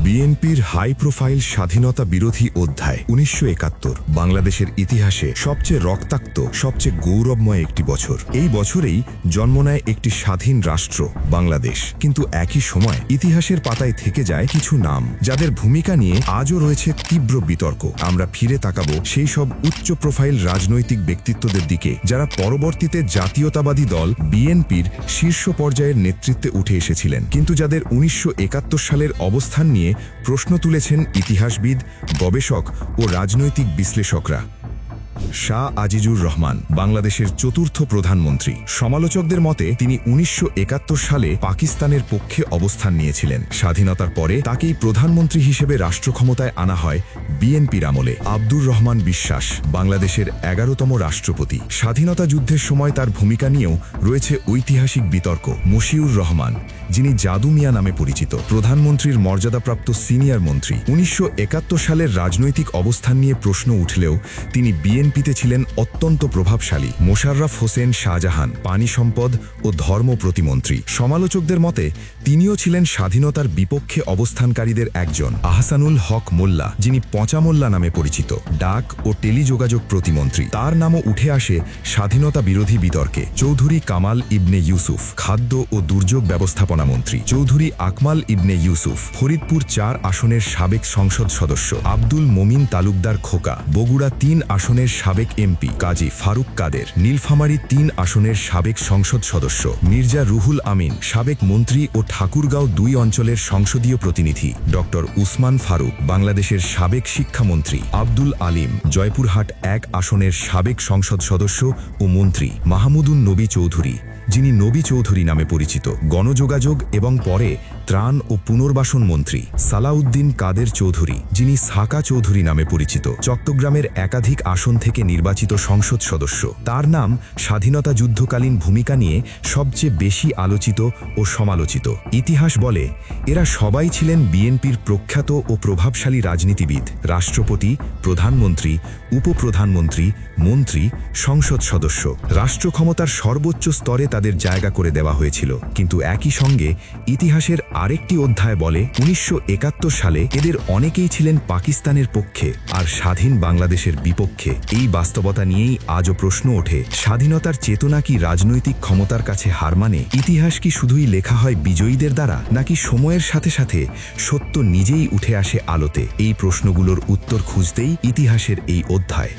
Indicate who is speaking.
Speaker 1: বিএনপির high profile স্বাধীনতা বিরোধী অধ্যায় ১৯৭১ বাংলাদেশের ইতিহাসে সবচেয়ে রক্তাক্ত, সবচেয়ে গৌরবময় একটি বছর। এই বছরেই জন্ম নেয় একটি স্বাধীন রাষ্ট্র বাংলাদেশ। কিন্তু একই সময় ইতিহাসের পাতায় থেকে যায় কিছু নাম, যাদের ভূমিকা নিয়ে আজও রয়েছে তীব্র বিতর্ক। আমরা ফিরে তাকাবো সেই সব উচ্চ প্রোফাইল রাজনৈতিক ব্যক্তিত্বদের দিকে, যারা পরবর্তীতে জাতীয়তাবাদী দল বিএনপির শীর্ষ পর্যায়ের নেতৃত্বে উঠে এসেছিলেন, কিন্তু যাদের ১৯৭১ সালের অবস্থান নিয়ে প্রশ্ন তুলেছেন ইতিহাসবিদ, গবেষক ও রাজনৈতিক বিশ্লেষকরা। শাহ আজিজুর রহমান বাংলাদেশের চতুর্থ প্রধানমন্ত্রী। সমালোচকদের মতে তিনি ১৯৭১ সালে পাকিস্তানের পক্ষে অবস্থান নিয়েছিলেন। স্বাধীনতার পরে তাকেই প্রধানমন্ত্রী হিসেবে রাষ্ট্রক্ষমতায় আনা হয় বিএনপির আমলে। আব্দুর রহমান বিশ্বাস বাংলাদেশের ১১তম রাষ্ট্রপতি। স্বাধীনতা যুদ্ধের সময় তার ভূমিকা নিয়েও রয়েছে ঐতিহাসিক বিতর্ক। মশিউর রহমান, যিনি জাদু মিয়া নামে পরিচিত, প্রধানমন্ত্রীর মর্যাদাপ্রাপ্ত সিনিয়র মন্ত্রী। ১৯৭১ সালের রাজনৈতিক অবস্থান নিয়ে প্রশ্ন উঠলেও তিনি বিএনপিতে ছিলেন অত্যন্ত প্রভাবশালী। মোশাররফ হোসেন শাহজাহান পানি সম্পদ ও ধর্ম প্রতিমন্ত্রী। সমালোচকদের মতে তিনিও ছিলেন স্বাধীনতার বিপক্ষে অবস্থানকারীদের একজন। আহসানুল হক মোল্লা, যিনি পচা মোল্লা নামে পরিচিত, ডাক ও টেলিযোগাযোগ প্রতিমন্ত্রী, তার নামও উঠে আসে স্বাধীনতা বিরোধী বিতর্কে। চৌধুরী কামাল ইবনে ইউসুফ খাদ্য ও দুর্যোগ ব্যবস্থাপনা মন্ত্রী। চৌধুরী আকমাল ইবনে ইউসুফ ফরিদপুর ৪ আসনের সাবেক সংসদ সদস্য। আব্দুল মমিন তালুকদার খোকা বগুড়া ৩ আসনের সাবেক এমপি। কাজী ফারুক কাদের নীলফামারী ৩ আসনের সাবেক সংসদ সদস্য। মির্জা রুহুল আমিন সাবেক মন্ত্রী ও ঠাকুরগাঁও ২ অঞ্চলের সংসদীয় প্রতিনিধি। ডক্টর উসমান ফারুক বাংলাদেশের সাবেক শিক্ষামন্ত্রী। আব্দুল আলিম জয়পুরহাট ১ আসনের সাবেক সংসদ সদস্য ও মন্ত্রী। মাহমুদুন নবী চৌধুরী, যিনি নবী চৌধুরী নামে পরিচিত, গণযোগাযোগ এবং পরে ত্রাণ ও পুনর্বাসন মন্ত্রী। সালাউদ্দিন কাদের চৌধুরী, যিনি সাকা চৌধুরী নামে পরিচিত, চট্টগ্রামের একাধিক আসন থেকে নির্বাচিত সংসদ সদস্য। তার নাম স্বাধীনতা যুদ্ধকালীন ভূমিকা নিয়ে সবচেয়ে বেশি আলোচিত ও সমালোচিত। ইতিহাস বলে এরা সবাই ছিলেন বিএনপির প্রখ্যাত ও প্রভাবশালী রাজনীতিবিদ, রাষ্ট্রপতি, প্রধানমন্ত্রী, উপপ্রধানমন্ত্রী, মন্ত্রী, সংসদ সদস্য। রাষ্ট্র ক্ষমতার সর্বোচ্চ স্তরে তাদের জায়গা করে দেওয়া হয়েছিল। কিন্তু একই সঙ্গে ইতিহাসের আরেকটি অধ্যায় বলে ১৯৭১ সালে এদের অনেকেই ছিলেন পাকিস্তানের পক্ষে আর স্বাধীন বাংলাদেশের বিপক্ষে। এই বাস্তবতা নিয়েই আজও প্রশ্ন ওঠে, স্বাধীনতার চেতনা কি রাজনৈতিক ক্ষমতার কাছে হার মানে? ইতিহাস কি শুধুই লেখা হয় বিজয়ীদের দ্বারা, নাকি সময়ের সাথে সাথে সত্য নিজেই উঠে আসে আলোতে? এই প্রশ্নগুলোর উত্তর খুঁজতেই ইতিহাসের এই অধ্যায়।